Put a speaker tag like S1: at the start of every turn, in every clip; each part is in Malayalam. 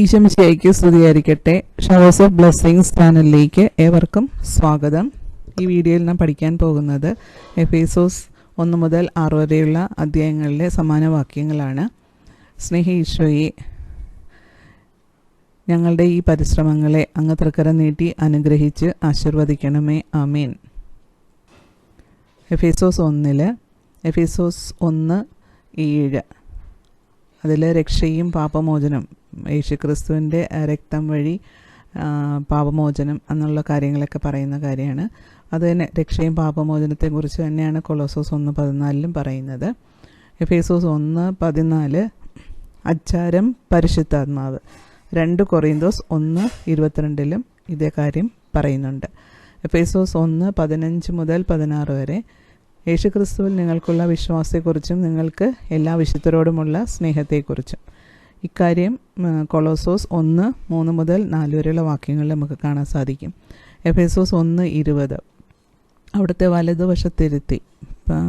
S1: ഈശോമിശിഹായ്ക്ക് സ്തുതിയായിരിക്കട്ടെ. ഷവേഴ്സ് ഓഫ് ബ്ലെസ്സിങ്സ് ചാനലിലേക്ക് ഏവർക്കും സ്വാഗതം. ഈ വീഡിയോയിൽ നാം പഠിക്കാൻ പോകുന്നത് എഫേസോസ് 1 മുതൽ 6 വരെയുള്ള അധ്യായങ്ങളിലെ സമാന വാക്യങ്ങളാണ്. സ്നേഹ ഈശോയെ, ഞങ്ങളുടെ ഈ പരിശ്രമങ്ങളെ അങ്ങ് തൃക്കരം നീട്ടി അനുഗ്രഹിച്ച് ആശീർവദിക്കണമേ. ആമേൻ. എഫേസോസ് 1:7 അതിൽ രക്ഷയും പാപമോചനം, യേശുക്രിസ്തുവിൻ്റെ രക്തം വഴി പാപമോചനം എന്നുള്ള കാര്യങ്ങളൊക്കെ പറയുന്ന കാര്യമാണ്. അത് തന്നെ രക്ഷയും പാപമോചനത്തെക്കുറിച്ച് തന്നെയാണ് കൊളോസോസ് 1:14 പറയുന്നത്. എഫേസോസ് 1:14 അച്ചാരം പരിശുദ്ധാത്മാവ്. 2 കൊറിന്തോസ് 1:22 ഇതേ കാര്യം പറയുന്നുണ്ട്. എഫേസോസ് 1:15 മുതൽ 16 വരെ യേശുക്രിസ്തുവിൽ നിങ്ങൾക്കുള്ള വിശ്വാസത്തെക്കുറിച്ചും നിങ്ങൾക്ക് എല്ലാ വിശുദ്ധരോടുമുള്ള സ്നേഹത്തെക്കുറിച്ചും. ഇക്കാര്യം കൊളോസോസ് 1:3 മുതൽ 4 വരെയുള്ള വാക്യങ്ങളിൽ നമുക്ക് കാണാൻ സാധിക്കും. എഫേസോസ് 1:20 അവിടുത്തെ വലതുവശത്തിരുത്തി. ഇപ്പം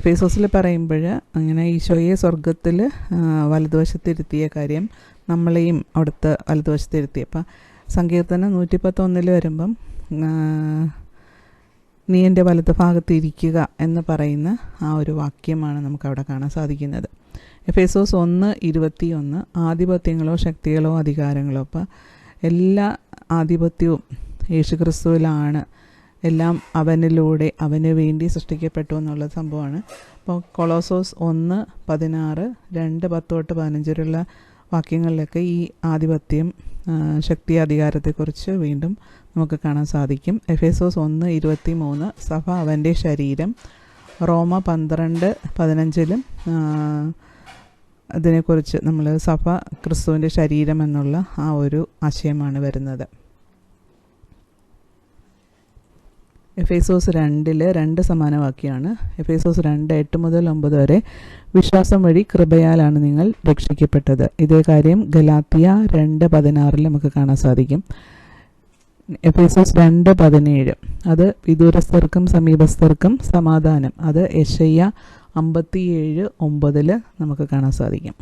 S1: എഫേസോസിൽ പറയുമ്പോൾ അങ്ങനെ ഈശോയെ സ്വർഗത്തിൽ വലതുവശത്തിരുത്തിയ കാര്യം നമ്മളെയും അവിടുത്തെ വലതുവശത്തിരുത്തി. അപ്പം സങ്കീർത്തനം 111 വരുമ്പം നീ എൻ്റെ വലത് ഭാഗത്ത് ഇരിക്കുക എന്ന് പറയുന്ന ആ ഒരു വാക്യമാണ് നമുക്കവിടെ കാണാൻ സാധിക്കുന്നത്. എഫേസോസ് 1:21 ആധിപത്യങ്ങളോ ശക്തികളോ അധികാരങ്ങളോ. അപ്പം എല്ലാ ആധിപത്യവും യേശുക്രിസ്തുവിലാണ്. എല്ലാം അവനിലൂടെ അവന് വേണ്ടി സൃഷ്ടിക്കപ്പെട്ടു എന്നുള്ള സംഭവമാണ്. അപ്പോൾ കൊളോസോസ് 1:16 2:10-15 വരെയുള്ള വാക്യങ്ങളിലൊക്കെ ഈ ആധിപത്യം, ശക്തി, അധികാരത്തെക്കുറിച്ച് വീണ്ടും നമുക്ക് കാണാൻ സാധിക്കും. എഫേസോസ് 1:23 സഭ അവൻ്റെ ശരീരം. റോമ 12:15 അതിനെക്കുറിച്ച് നമ്മൾ സഭ ക്രിസ്തുവിൻ്റെ ശരീരം എന്നുള്ള ആ ഒരു ആശയമാണ് വരുന്നത്. എഫേസോസ് 2 സമാന വാക്യമാണ്. എഫേസോസ് 2:8 മുതൽ 9 വരെ വിശ്വാസം വഴി കൃപയാലാണ് നിങ്ങൾ രക്ഷിക്കപ്പെട്ടത്. ഇതേ കാര്യം ഗലാത്യ 2:16 നമുക്ക് കാണാൻ സാധിക്കും. എഫേസോസ് 2:17 അത് വിദൂരസ്ഥർക്കും സമീപസ്ഥർക്കും സമാധാനം. അത് യെശയ്യാ 57:9 നമുക്ക് കാണാൻ സാധിക്കും.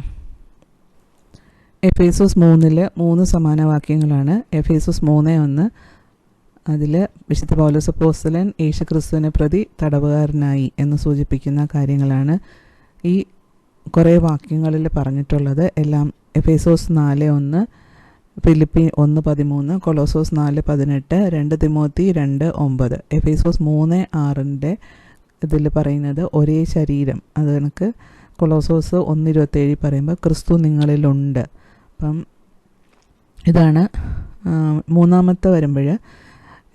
S1: എഫേസോസ് 3 സമാന വാക്യങ്ങളാണ്. എഫേസോസ് 3:1 അതിൽ വിശുദ്ധ പൗലോസ് അപ്പോസ്തലൻ യേശുക്രിസ്തുവിനെ പ്രതി തടവുകാരനായി എന്ന് സൂചിപ്പിക്കുന്ന കാര്യങ്ങളാണ് ഈ കുറേ വാക്യങ്ങളിൽ പറഞ്ഞിട്ടുള്ളത്. എല്ലാം എഫേസോസ് 4:1, ഫിലിപ്പി 1:13, കൊളോസോസ് 4:18, 2 തിമോത്തി 2:9, എഫേസോസ് 3:6 ഇതിൽ പറയുന്നത് ഒരേ ശരീരം. അത് കണക്ക് കൊളോസോസ് 1:27 പറയുമ്പോൾ ക്രിസ്തു നിങ്ങളിലുണ്ട്. അപ്പം ഇതാണ് മൂന്നാമത്തെ വരുമ്പോൾ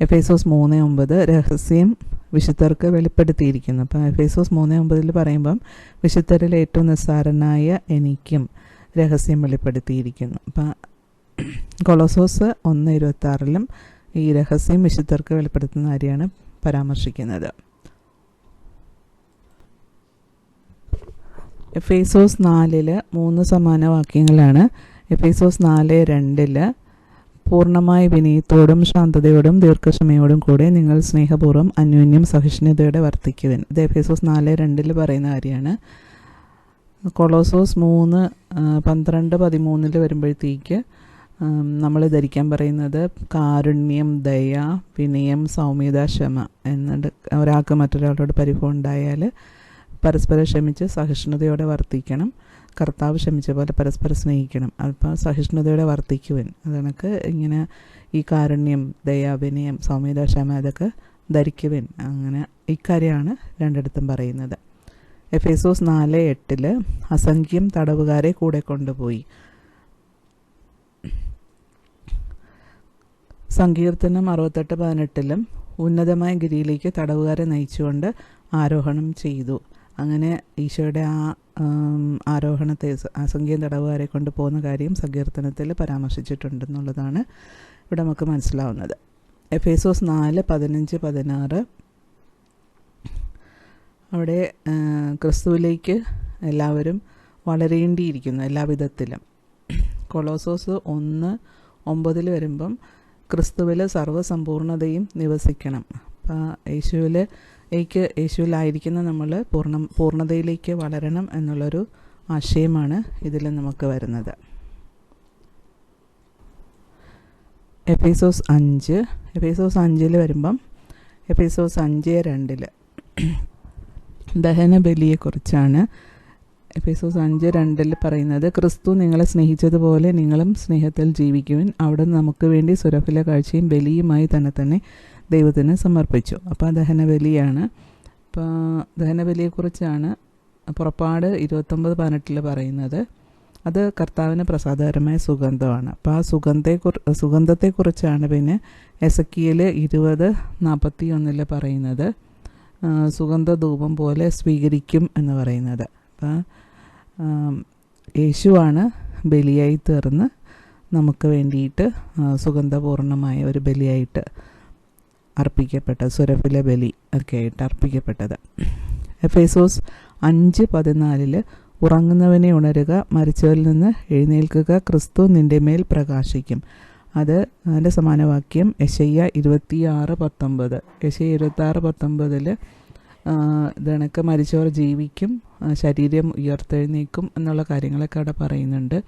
S1: എഫേസോസ് 3:9 രഹസ്യം വിശുദ്ധർക്ക് വെളിപ്പെടുത്തിയിരിക്കുന്നു. അപ്പം എഫേസോസ് 3:9 പറയുമ്പം വിശുദ്ധരിൽ ഏറ്റവും നിസ്സാരനായ എനിക്കും രഹസ്യം വെളിപ്പെടുത്തിയിരിക്കുന്നു. അപ്പം കൊളോസോസ് 1:26 ഈ രഹസ്യം വിശുദ്ധർക്ക് വെളിപ്പെടുത്തുന്ന കാര്യമാണ് പരാമർശിക്കുന്നത്. എഫേസോസ് 4 സമാന വാക്യങ്ങളാണ്. എഫേസോസ് 4:2 പൂർണ്ണമായ വിനയത്തോടും ശാന്തതയോടും ദീർഘക്ഷമയോടും കൂടെ നിങ്ങൾ സ്നേഹപൂർവ്വം അന്യോന്യം സഹിഷ്ണുതയോടെ വർത്തിക്കുവിൻ. ഇത് എഫേസോസ് 4:2 പറയുന്ന കാര്യമാണ്. കൊളോസോസ് 3:12-13 വരുമ്പോഴത്തേക്ക് നമ്മൾ ധരിക്കാൻ പറയുന്നത് കാരുണ്യം, ദയ, വിനയം, സൗമ്യത, ക്ഷമ. എന്നിട്ട് ഒരാൾക്ക് മറ്റൊരാളോട് പരിഭവം ഉണ്ടായാൽ പരസ്പരം ക്ഷമിച്ച് സഹിഷ്ണുതയോടെ വർത്തിക്കണം. കർത്താവ് ക്ഷമിച്ച പോലെ പരസ്പരം സ്നേഹിക്കണം. അപ്പം സഹിഷ്ണുതയോടെ വർത്തിക്കുവൻ. അത് കണക്ക് ഇങ്ങനെ ഈ കാരുണ്യം, ദയ, വിനയം, സൗമ്യത, ക്ഷമ അതൊക്കെ ധരിക്കുവൻ. അങ്ങനെ ഇക്കാര്യമാണ് രണ്ടിടത്തും പറയുന്നത്. എഫേസോസ് 4:8 അസംഖ്യം തടവുകാരെ കൂടെ കൊണ്ടുപോയി. സങ്കീർത്തനം 68:18 ഉന്നതമായ ഗിരിയിലേക്ക് തടവുകാരെ നയിച്ചുകൊണ്ട് ആരോഹണം ചെയ്തു. അങ്ങനെ ഈശോയുടെ ആ ആരോഹണത്തെ അസംഖ്യം തടവുകാരെ കൊണ്ട് പോകുന്ന കാര്യം സങ്കീർത്തനത്തിൽ പരാമർശിച്ചിട്ടുണ്ടെന്നുള്ളതാണ് ഇവിടെ നമുക്ക് മനസ്സിലാവുന്നത്. എഫേസോസ് 4:15-16 അവിടെ ക്രിസ്തുവിലേക്ക് എല്ലാവരും വളരേണ്ടിയിരിക്കുന്നു എല്ലാവിധത്തിലും. കൊളോസോസ് 1:9 വരുമ്പം ക്രിസ്തുവിൽ സർവ്വസമ്പൂർണതയും നിവസിക്കണം. അപ്പം യേശുവിലായിരിക്കുന്ന നമ്മൾ പൂർണ്ണതയിലേക്ക് വളരണം എന്നുള്ളൊരു ആശയമാണ് ഇതിൽ നമുക്ക് വരുന്നത്. എഫേസോസ് 5 വരുമ്പം എഫേസോസ് 5:2 ദഹനബലിയെക്കുറിച്ചാണ്. എഫേസോസ് 5:2 പറയുന്നത്, ക്രിസ്തു നിങ്ങളെ സ്നേഹിച്ചതുപോലെ നിങ്ങളും സ്നേഹത്തിൽ ജീവിക്കുവിൻ. അവിടെ നമുക്ക് വേണ്ടി സുരഭില കാഴ്ചയും ബലിയുമായി തന്നെ ദൈവത്തിന് സമർപ്പിച്ചു. അപ്പോൾ ദഹനബലിയാണ്. അപ്പോൾ ദഹനബലിയെക്കുറിച്ചാണ് പുറപ്പാട് 29:18 പറയുന്നത്. അത് കർത്താവിന് പ്രസാദകരമായ സുഗന്ധമാണ്. അപ്പോൾ ആ സുഗന്ധത്തെക്കുറിച്ചാണ് പിന്നെ എസെക്കിയേൽ 20:41 പറയുന്നത്, സുഗന്ധധൂപം പോലെ സ്വീകരിക്കും എന്ന് പറയുന്നത്. അപ്പം യേശുവാണ് ബലിയായി തീർന്ന് നമുക്ക് വേണ്ടിയിട്ട് സുഗന്ധപൂർണമായ ഒരു ബലിയായിട്ട് അർപ്പിക്കപ്പെട്ടത്, സുരഭില ബലി ഒക്കെ ആയിട്ട് അർപ്പിക്കപ്പെട്ടത്. എഫേസോസ് 5:14 ഉറങ്ങുന്നവനെ ഉണരുക, മരിച്ചവരിൽ നിന്ന് എഴുന്നേൽക്കുക, ക്രിസ്തു നിൻ്റെ മേൽ പ്രകാശിക്കും. അതിൻ്റെ സമാനവാക്യം യെശയ്യാ 26:19. യെശയ്യാ 26:19 ഇതണക്ക് മരിച്ചവർ ജീവിക്കും, ശരീരം ഉയർത്തെഴുന്നേക്കും എന്നുള്ള കാര്യങ്ങളൊക്കെ അവിടെ പറയുന്നുണ്ട്.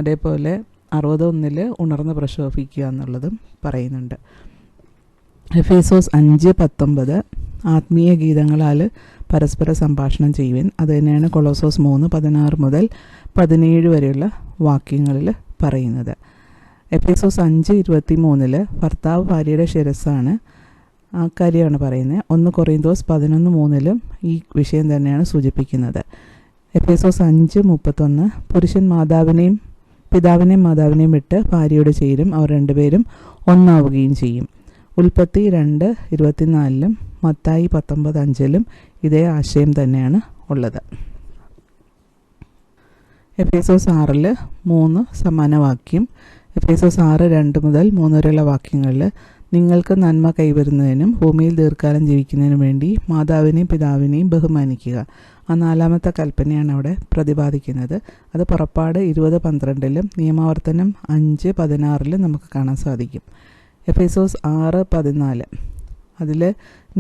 S1: അതേപോലെ 61 ഉണർന്ന് പ്രശോഭിക്കുക എന്നുള്ളതും പറയുന്നുണ്ട്. എഫേസോസ് 5:19 ആത്മീയ ഗീതങ്ങളാൽ പരസ്പര സംഭാഷണം ചെയ്യുവാൻ. അത് തന്നെയാണ് കൊളോസോസ് 3:16 മുതൽ 17 വരെയുള്ള വാക്യങ്ങളിൽ പറയുന്നത്. എഫേസോസ് 5:23 ഭർത്താവ് ഭാര്യയുടെ ശിരസ്സാണ്, ആ കാര്യമാണ് പറയുന്നത്. 1 കൊറിന്തോസ് 11:3 ഈ വിഷയം തന്നെയാണ് സൂചിപ്പിക്കുന്നത്. എഫേസോസ് 5:31 പുരുഷൻ പിതാവിനെയും മാതാവിനെയും വിട്ട് ഭാര്യയോട് ചേരും, അവർ രണ്ടുപേരും ഒന്നാവുകയും ചെയ്യും. ഉൽപ്പത്തി 2:24 മത്തായി 19:5 ഇതേ ആശയം തന്നെയാണ് ഉള്ളത്. എഫേസോസ് 6:3 സമാനവാക്യം. എഫേസോസ് 6:2 മുതൽ 3 വരെയുള്ള വാക്യങ്ങളിൽ നിങ്ങൾക്ക് നന്മ കൈവരുന്നതിനും ഭൂമിയിൽ ദീർഘകാലം ജീവിക്കുന്നതിനും വേണ്ടി മാതാവിനെയും പിതാവിനെയും ബഹുമാനിക്കുക. ആ 4ാമത്തെ കൽപ്പനയാണ് അവിടെ പ്രതിപാദിക്കുന്നത്. അത് പുറപ്പാട് 20:12 നിയമാവർത്തനം 5:16 നമുക്ക് കാണാൻ സാധിക്കും. എഫേസോസ് 6:14 അതിൽ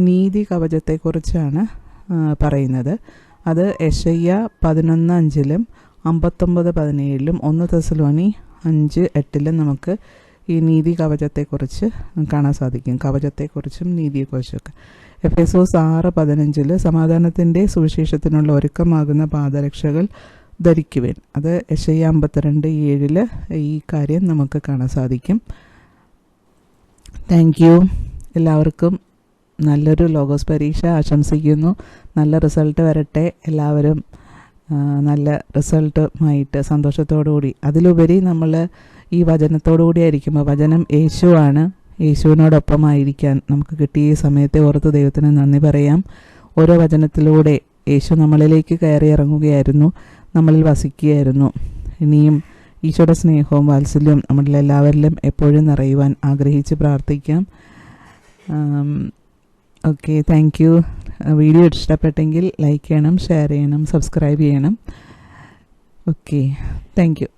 S1: നീതി കവചത്തെക്കുറിച്ചാണ് പറയുന്നത്. അത് യെശയ്യാ 11:5 59:17 1 തെസ്സലോനി 5:8 നമുക്ക് ഈ നീതി കവചത്തെക്കുറിച്ച് കാണാൻ സാധിക്കും. കവചത്തെക്കുറിച്ചും നീതിയെക്കുറിച്ചൊക്കെ. എഫേസോസ് 6:15 സമാധാനത്തിൻ്റെ സുവിശേഷത്തിനുള്ള ഒരുക്കമാകുന്ന പാദരക്ഷകൾ ധരിക്കുവാൻ. അത് യെശയ്യാ 52:7 ഈ കാര്യം നമുക്ക് കാണാൻ സാധിക്കും. Thank you. എല്ലാവർക്കും നല്ലൊരു ലോഗോസ് പരീക്ഷ ആശംസിക്കുന്നു. നല്ല റിസൾട്ട് വരട്ടെ. എല്ലാവരും നല്ല റിസൾട്ടുമായിട്ട് സന്തോഷത്തോടുകൂടി, അതിലുപരി നമ്മൾ ഈ വചനത്തോടുകൂടി ആയിരിക്കുമ്പോൾ, വചനം യേശുവാണ്, യേശുവിനോടൊപ്പമായിരിക്കാൻ നമുക്ക് കിട്ടിയ ഈ സമയത്തെ ഓർത്ത് ദൈവത്തിന് നന്ദി പറയാം. ഓരോ വചനത്തിലൂടെ യേശു നമ്മളിലേക്ക് കയറി ഇറങ്ങുകയായിരുന്നു, നമ്മളിൽ വസിക്കുകയായിരുന്നു. ഇനിയും ഈശോയുടെ സ്നേഹവും വാത്സല്യവും നമ്മളിൽ എല്ലാവരിലും എപ്പോഴും നിറയുവാൻ ആഗ്രഹിച്ച് പ്രാർത്ഥിക്കാം. Okay, thank you. വീഡിയോ ഇഷ്ടപ്പെട്ടെങ്കിൽ ലൈക്ക് ചെയ്യണം, ഷെയർ ചെയ്യണം, സബ്സ്ക്രൈബ് ചെയ്യണം. Okay, thank you.